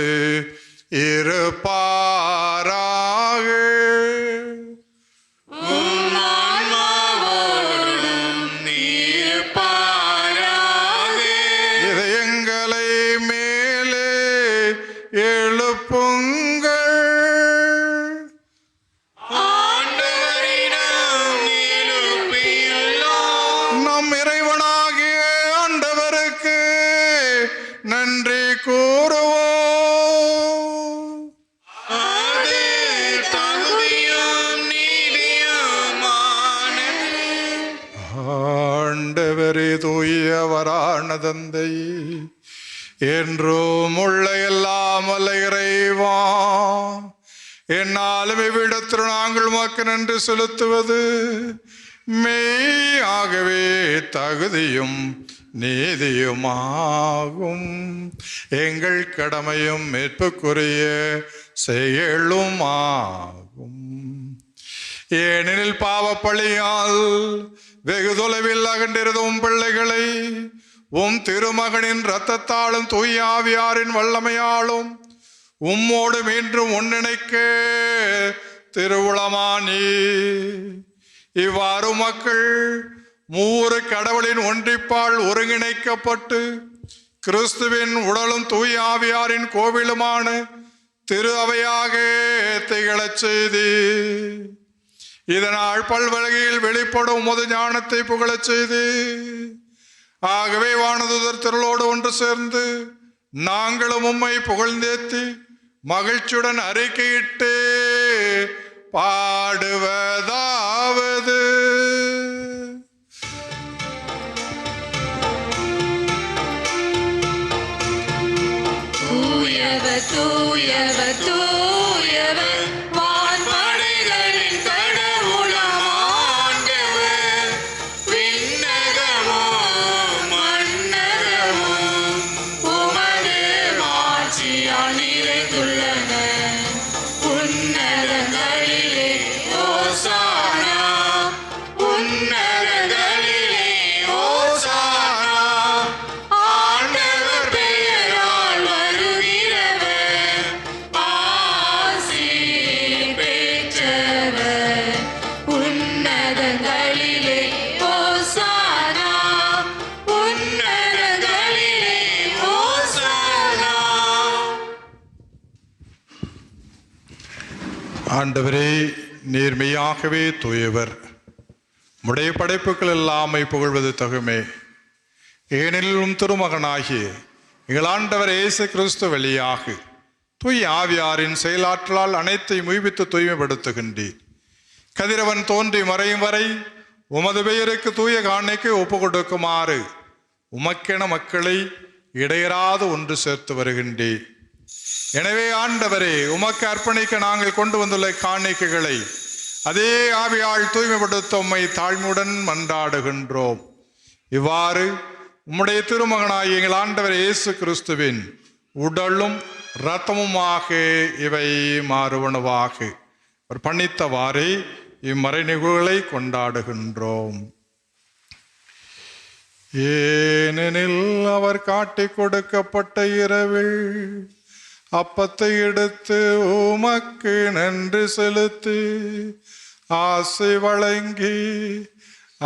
இருப்பாராக. ஆன்மாவோடும் நீர்ப்பாராக. இதய இறைவனாகிய ஆண்டவருக்கு நன்றி கூறுவோம். அது தகுதியும் நீதியுமானது. ஆண்டவரே தூயவரான தந்தை, என்றும் உள்ள எல்லாம் வல்ல இறைவா, என்னாலும் இவ்விடத்தில் நாங்கள் உமக்கு நன்றி செலுத்துவது மெய்யாகவே தகுதியும் நீதியுமாகும். எங்கள் கடமையும் மீட்புக்குரிய செயலுமாகும். ஏனெனில் பாவப்பழியால் வெகு தொலைவில் அகன்றிருந்தும் பிள்ளைகளை திருமகனின் இரத்தத்தாலும் தூய ஆவியாரின் வல்லமையாலும் உம்மோடு மீண்டும் ஒன்றிணைக்க திருவுளமானி. இவ்வாறு மக்கள் மூவரு கடவுளின் ஒன்றிப்பால் ஒருங்கிணைக்கப்பட்டு கிறிஸ்துவின் உடலும் தூய ஆவியாரின் கோவிலுமான திரு அவையாக திகழச் செய்தி. இதனால் பல்வகையில் வெளிப்படும் உமது ஞானத்தை புகழச் செய்து, ஆகவே வானதுதர் திரளோடு ஒன்று சேர்ந்து நாங்களும் உம்மை புகழ்ந்தேத்தி மகிழ்ச்சியுடன் அறிக்கையிட்டு பாடுவதாவது: தூயவர் தூயவர் தூயவர் வான்படைகளின் கடவுளாம் ஆண்டவர். விண்ணகமும் மண்ணகமும் உமது மாட்சியால் நிறைந்துள்ளன. உன்னதங்களிலே ஓசானா, உன்னதங்களிலே ஓசானா. ஆண்டவர் பெயரால் வருகிறவர் ஆசி பெற்றவர். உன்னதங்களிலே ஓசானா, உன்னதங்களிலே ஓசானா. ஆண்டவரே, நீர் மெய்யாகவே தூயவர். உடைய படைப்புகள் எல்லாமை புகழ்வது தகுமே. ஏனெனில் திருமகனாகிய எங்கள் ஆண்டவர் இயேசு கிறிஸ்து வழியாக தூய ஆவியாரின் செயலாற்றலால் அனைத்தையும் உய்வித்து தூய்மைப்படுத்துகின்றீர். கதிரவன் தோன்றி மறையும் வரை உமது பெயருக்கு தூய காணிக்கை ஒப்பு கொடுக்குமாறு உமக்கென மக்களை இடையராது ஒன்று சேர்த்து வருகின்றீர். எனவே ஆண்டவரே, உமக்கு அர்ப்பணிக்க நாங்கள் கொண்டு வந்துள்ள காணிக்கைகளை அதே ஆவியால் தூய்மைப்படுத்த உம்மை தாழ்மையுடன் மன்றாடுகின்றோம். இவ்வாறு உம்முடைய திருமகனாகிய எங்கள் ஆண்டவர் இயேசு கிறிஸ்துவின் உடலும் இரத்தமுமாக இவை மாறுவனவாக அவர் பணித்தவாறே இம்மறை நிகழ்வுகளை கொண்டாடுகின்றோம். ஏனெனில் அவர் காட்டிக் கொடுக்கப்பட்ட இரவில் அப்பத்தை எடுத்து உமக்கு நன்றி செலுத்தி ஆசை வழங்கி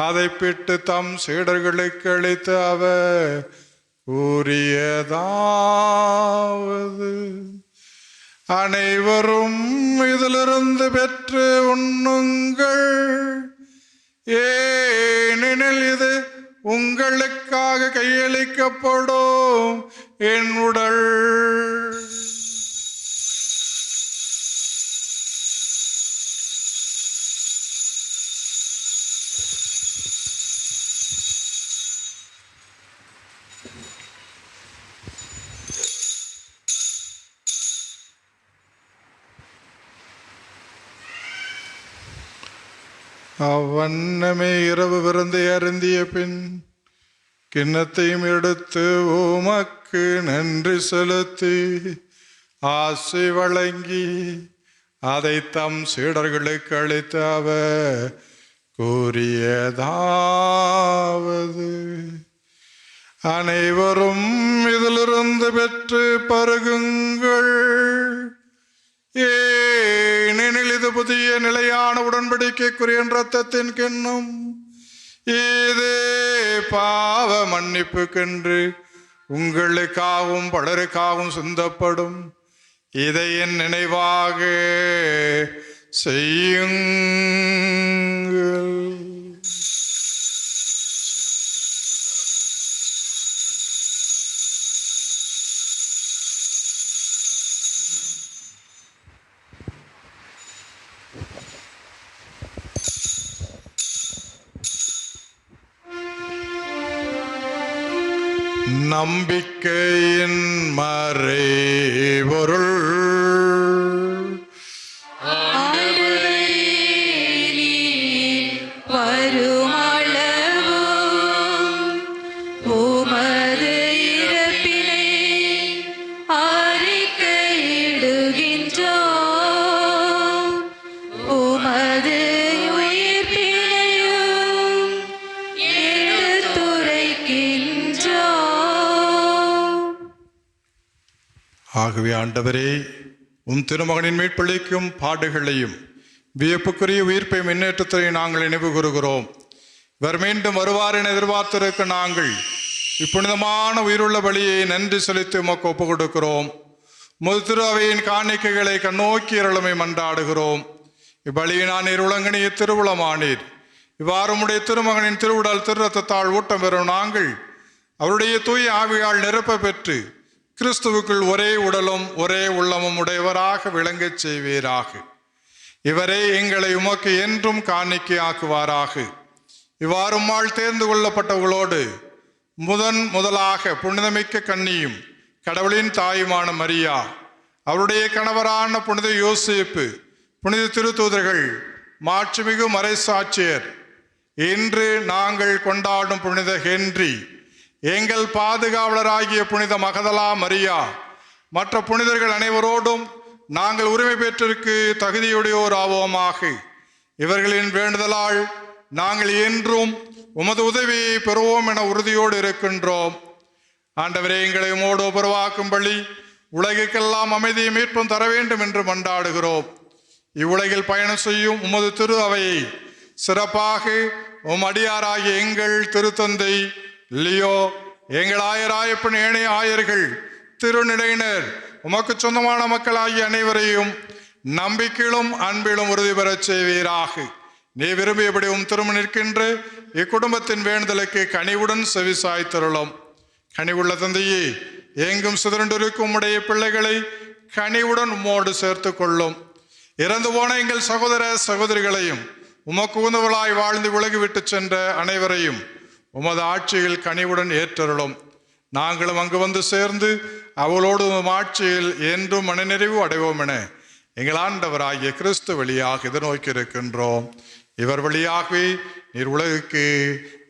அதை பிட்டு தம் சீடர்களுக்கு அளித்து அவர் கூறியதாவது: அனைவரும் இதிலிருந்து பெற்று உண்ணுங்கள், ஏனெனில் இது உங்களுக்காக கையளிக்கப்படும் என் உடல். அவ்வண்ணமே இரவு விருந்தை அருந்திய பின் கிண்ணத்தையும் எடுத்து உமக்கு நன்றி செலுத்தி ஆசை வழங்கி அதை தம் சீடர்களுக்கு அளித்து அவர் கூறியதாவது: அனைவரும் இதிலிருந்து பெற்று பருகுங்கள், ஏனெனில் இது புதிய நிலையான உடன்படிக்கைக்குரிய இரத்தத்தின் கிண்ணம். இது பாவ மன்னிப்புக்கென்று உங்களுக்காகவும் பலருக்காகவும் சிந்தப்படும். இதை என் நினைவாக செய்யுங்கள். நம்பிக்கையின் மறைபொருள் ஆகவே ஆண்டவரே, உம் திருமகனின் மீட்பளிக்கும் பாடுகளையும் வியப்புக்குரிய உயிர்ப்பை முன்னேற்றத்தை நாங்கள் நினைவு கூறுகிறோம். இவர் மீண்டும் வருவார் என எதிர்பார்த்திருக்க நாங்கள் இப்புனிதமான உயிருள்ள பலியை நன்றி செலுத்தி உமக்கு ஒப்பு கொடுக்கிறோம். முது திரு அவையின் காணிக்கைகளை கண்ணோக்கி இருளமை மன்றாடுகிறோம். இப்பலியினால் நீர் உலங்கணிய திருவுளமானீர். இவ்வாறு உடைய திருமகனின் திருவுடல் திருரத்தத்தால் ஊட்டம் பெறும் நாங்கள் அவருடைய தூய ஆவியால் நிரப்ப பெற்று கிறிஸ்துவுக்குள் ஒரே உடலும் ஒரே உள்ளமும் உடையவராக விளங்கச் செய்வீராக. இவரே எங்களை உமக்கு என்றும் காணிக்கையாக்குவாராக. இவ்வாறு உம்மால் தேர்ந்து கொள்ளப்பட்டவர்களோடு முதலாக புனிதமிக்க கன்னியும் கடவுளின் தாயுமான மரியா, அவருடைய கணவரான புனித யோசேப்பு, புனித திருத்தூதர்கள், மாட்சிமிகு மறைசாட்சியர், இன்று நாங்கள் கொண்டாடும் புனித ஹென்றி, எங்கள் பாதுகாவலராகிய புனித மகதலா மரியா, மற்ற புனிதர்கள் அனைவரோடும் நாங்கள் உரிமை பெற்றிருக்கு தகுதியுடையோர் ஆவோமாக. இவர்களின் வேண்டுதலால் நாங்கள் என்றும் உமது உதவியை பெறுவோம் என உறுதியோடு இருக்கின்றோம். ஆண்டவரே, எங்களை உமோடு உபரவாக்கும்படி உலகுக்கெல்லாம் அமைதியை மீட்பும் தர வேண்டும் என்று மன்றாடுகிறோம். இவ்வுலகில் பயணம் செய்யும் உமது திரு அவையை சிறப்பாக உம் அடியாராகிய எங்கள் திருத்தந்தை லியோ, எங்கள் ஆயராயப்பன் ஏனைய ஆயர்கள், திருநிலையினர், உமக்கு சொந்தமான மக்களாகிய அனைவரையும் நம்பிக்கையிலும் அன்பிலும் உறுதி பெறச் செய்வீராக. நீ விரும்பியபடி திரும்ப நிற்கின்ற இக்குடும்பத்தின் வேண்டுதலுக்கு கனிவுடன் செவிசாய்த்தருளும். கனிவுள்ள தந்தையே, எங்கும் சிதறண்டிருக்கும் உம்முடைய பிள்ளைகளை கனிவுடன் உம்மோடு சேர்த்து கொள்ளும். இறந்து போன எங்கள் சகோதர சகோதரிகளையும் உமக்கு உந்தவளாய் வாழ்ந்து விலகி விட்டு சென்ற அனைவரையும் உமது ஆட்சியில் கனிவுடன் ஏற்றருளும். நாங்களும் அங்கு வந்து சேர்ந்து அவளோடு ஆட்சியில் என்றும் மனநிறைவு அடைவோம் என எங்கள் ஆண்டவராகிய கிறிஸ்து வழியாக எதிர்நோக்கி இருக்கின்றோம். இவர் வழியாகவே நீர் உலகுக்கு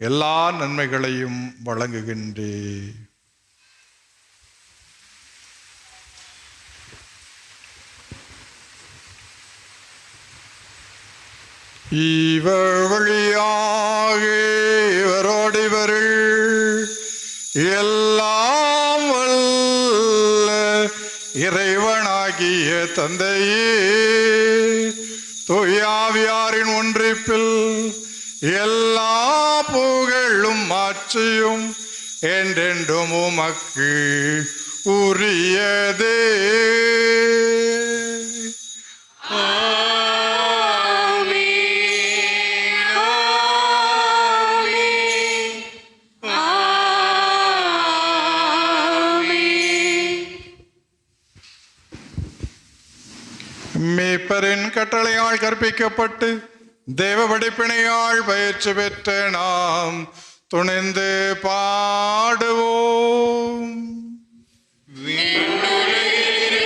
எல்லா நன்மைகளையும் வழங்குகின்றீர். இவர் வழியாக இவரோடு இவர்கள் எல்லாம் வல்ல இறைவனாகிய தந்தையே, தூயாவியாரின் ஒன்றிப்பில் எல்லா புகழும் மாட்சியும் என்றென்றும் உமக்கு உரியதே. மீட்பரின் கட்டளையால் கற்பிக்கப்பட்டு தேவ படிப்பினையால் பயிற்சி பெற்ற நாம் துணிந்து பாடுவோம். மண்ணுலகில்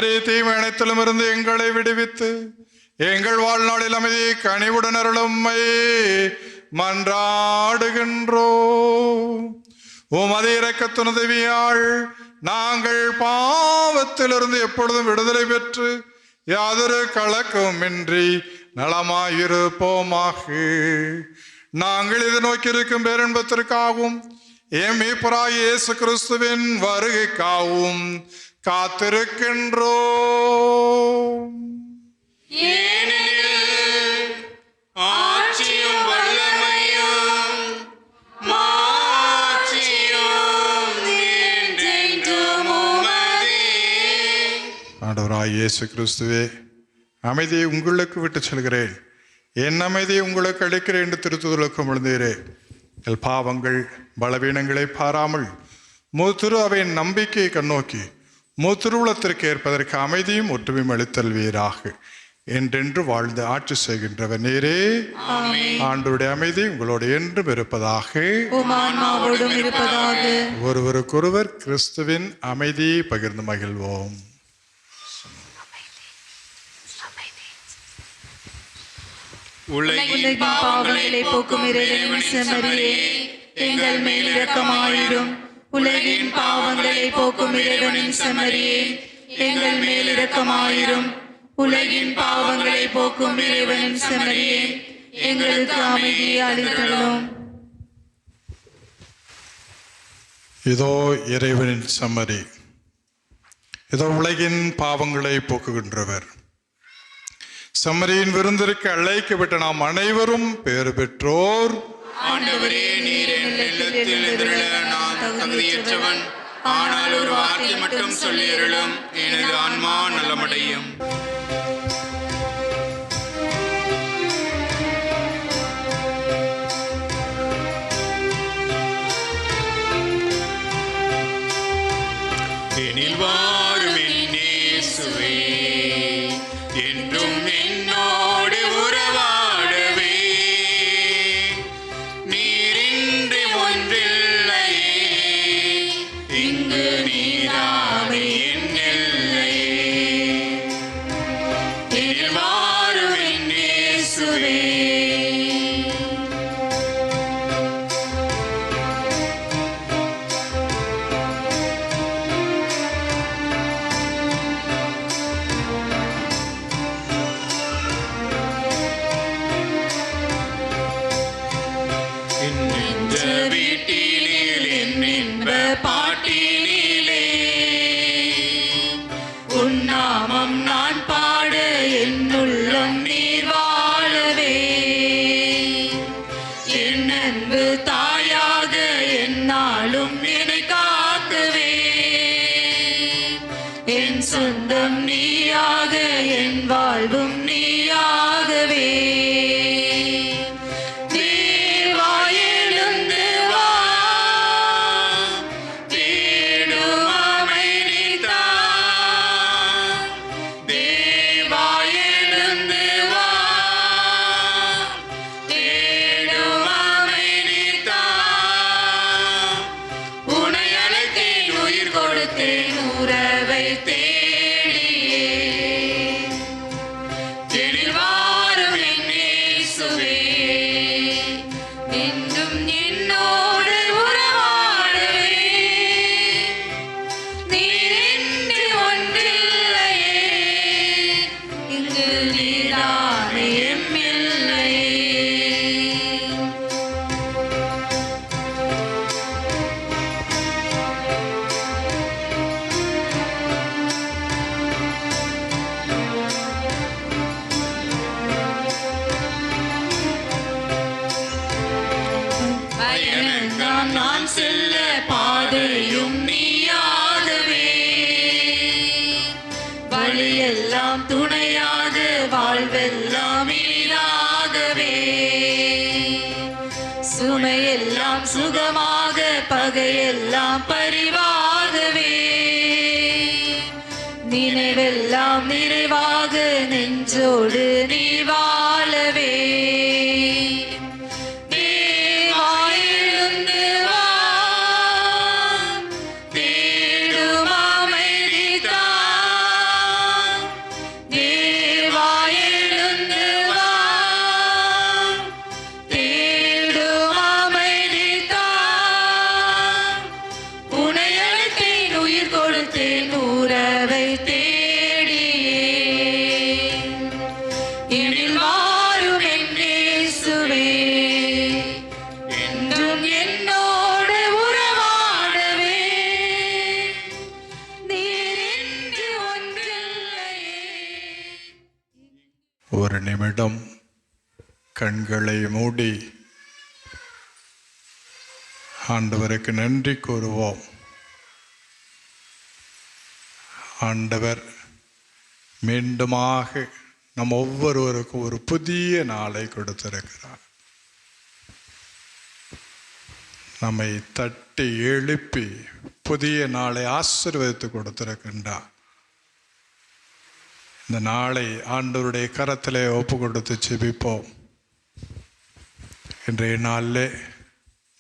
ஆண்டவரே, தீமை அனைத்திலும் இருந்து எங்களை விடுவித்து எங்கள் வாழ்நாளில் அமைதியை கனிவுடன் அருளும்மை மன்றாடுகின்றோம். உமது இரக்கத்தின் உதவியால் நாங்கள் பாவத்திலிருந்து எப்பொழுதும் விடுதலை பெற்று யாதொரு கலக்கமின்றி நலமாயிருப்போமாக. நாங்கள் இது நோக்கியிருக்கும் பேரின்பத்திற்காகவும் எம் மீட்பராகிய இயேசு கிறிஸ்துவின் வருகைக்காகவும் காத்திருக்கின்றோம். ஏனெனில் ஆட்சியும் வல்லமையும் மாட்சியும் என்றென்றும் உமதே. ஆண்டவராகிய இயேசு கிறிஸ்துவே, அமைதியை உங்களுக்கு விட்டு செல்கிறேன், என் அமைதியை உங்களுக்கு அளிக்கிறேன் என்று திருத்துதலுக்கும் எழுந்தீரே. எல் பாவங்கள் பலவீனங்களை பாராமல் மூத்திரு அவையின் நம்பிக்கையை கண்ணோக்கி மூத்திருவுளத்திற்கு ஏற்பதற்கு அமைதியும் ஒற்றுமையும் அளித்தல்வீராக. என்றென்று வாழ்ந்து ஆட்சி செய்கின்றவர் நீரே. ஆண்டவருடைய அமைதி உங்களோடு என்றும் இருப்பதாக. ஒருவருக்கொருவர் கிறிஸ்துவின் அமைதியை பகிர்ந்து மகிழ்வோம். உலகின் பாவங்களை போக்கும் இறைவனின் செம்மறியே, எங்கள் மேல் இரக்கமாயிரும். உலகின் பாவங்களை போக்கும் இறைவனின் செம்மறியே, எங்கள் மேல் இரக்கமாயிரும். உலகின் பாவங்களை போக்கும் இறைவனின் செம்மறியே, எங்களுக்கு அமைதியை அளித்தருளும். இதோ இறைவனின் செம்மறி, இதோ உலகின் பாவங்களை போக்குகின்றவர். செம்மறியின் விருந்திற்கு அழைக்கப்பட்ட நாம் அனைவரும் பேறு பெற்றோர். ஆண்டவரே, நீர் என் இல்லத்தில் எதிரில நான் தகுதியற்றவன். ஆனால் ஒரு வார்த்தை மட்டும் சொல்லியருளும், எனது ஆன்மா நலமடையும். எனில் வாரும் என் இயேசுவே, என்றும் என்னோடு உறவாடவே. நீரின்றி ஒன்றில்லையே, இங்கு நீராமே என் எல்லையே. எனில் வாரும் என் இயேசுவே. வீட்டினில் என் இன்ப பாட்டினிலே உன்னாமம் நான் பாட என் உள்ளம் நீர் வாழவே. என் அன்பு தாயாக என்னாலும் என்னை காக்கவே. என் சொந்தம் நீயாக என் வாழ்வும் நீயாகவே. உறவை தேடியே எனில் வாரும் என் இயேசுவே, என்றும் என்னோடு உறவாடவே. நீரின்றி ஒன்றில்லையே, இங்கு நீதானே எம் எல்லையே. நான் செல்ல பாதையும் நீயாகவே. வழியெல்லாம் துணையாக வாழ்வெல்லாம் இனிதாகவே. சுமையெல்லாம் சுகமாக பகையெல்லாம் பரிவாகவே. நினைவெல்லாம் நிறைவாக நெஞ்சோடு நீ வாழவே. ஒரு நிமிடம் கண்களை மூடி ஆண்டவருக்கு நன்றி கூறுவோம். ஆண்டவர் மீண்டுமாக நம் ஒவ்வொருவருக்கும் ஒரு புதிய நாளை கொடுத்திருக்கிறார். நம்மை தட்டி எழுப்பி புதிய நாளை ஆசீர்வதித்து கொடுத்திருக்கின்றார். இந்த நாளை ஆண்டவருடைய கரத்திலே ஒப்பு கொடுத்து ஜெபிப்போம். இன்றைய நாளிலே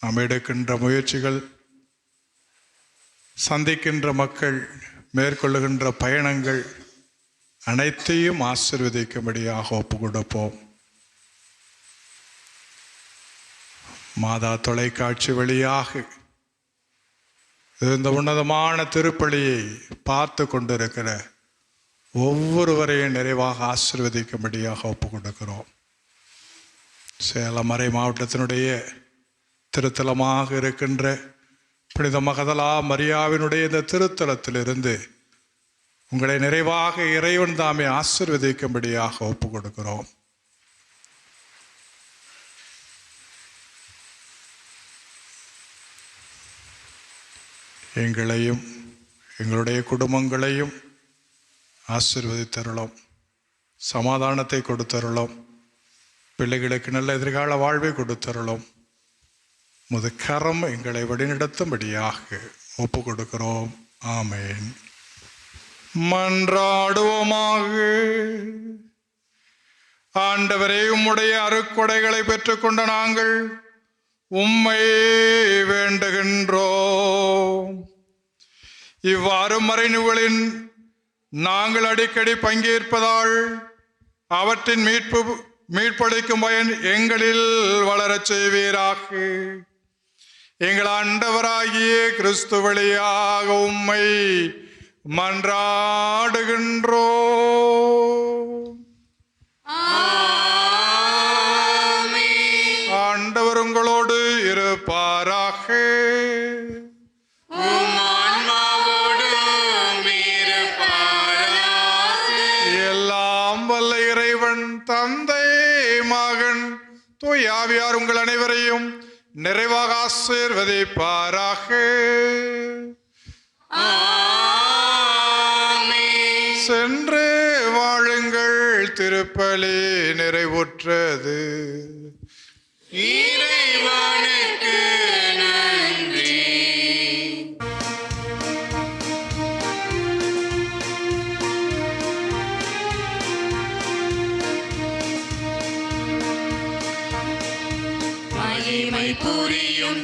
நாம் எடுக்கின்ற முயற்சிகள், சந்திக்கின்ற மக்கள், மேற்கொள்ளுகின்ற பயணங்கள் அனைத்தையும் ஆசீர்வதிக்கும்படியாக ஒப்பு கொடுப்போம். மாதா தொலைக்காட்சி வழியாக இந்த உன்னதமான திருப்பலியை பார்த்து கொண்டிருக்கிற ஒவ்வொருவரையும் நிறைவாக ஆசீர்வதிக்கும்படியாக ஒப்பு கொடுக்கிறோம். சேலம் மறை மாவட்டத்தினுடைய திருத்தலமாக இருக்கின்ற புனித மகதலா மரியாவினுடைய இந்த திருத்தலத்திலிருந்து உங்களை நிறைவாக இறைவன் தாமே ஆசீர்வதிக்கும்படியாக ஒப்பு கொடுக்கிறோம். எங்களையும் எங்களுடைய குடும்பங்களையும் ஆசீர்வதித்தருளும், சமாதானத்தை கொடுத்தருளும், பிள்ளைகளுக்கு நல்ல எதிர்கால வாழ்வை கொடுத்தருளும். முதுக்கரம் எங்களை வழிநடத்தும்படியாக ஒப்பு கொடுக்கிறோம். ஆமேன். மன்றாடுவோமாக. ஆண்டவரே, உம்முடைய அருட்கொடைகளை பெற்றுக்கொண்ட நாங்கள் உம்மை வேண்டுகின்றோம். இவ்வாறு மறைநூல்களின் நாங்கள் அடிக்கடி பங்கேற்பதால் அவற்றின் மீட்பளிக்கும் பயன் எங்களில் வளரச் செய்வீராக. எங்கள் ஆண்டவராகிய கிறிஸ்து வழியாக உம்மை மன்றாடுகின்றோம். ஆண்டவர் உங்களோடு இருப்பாராக. எல்லாம் வல்ல இறைவன் தந்தை, மகன், தூய ஆவியார் உங்கள் அனைவரையும் நிறைவாக ஆசீர்வதிப்பாராக. சென்று வாழுங்கள். திருப்பலி நிறைவுற்றது. இறைவனுக்கு நன்றி. மகிமை புரியும்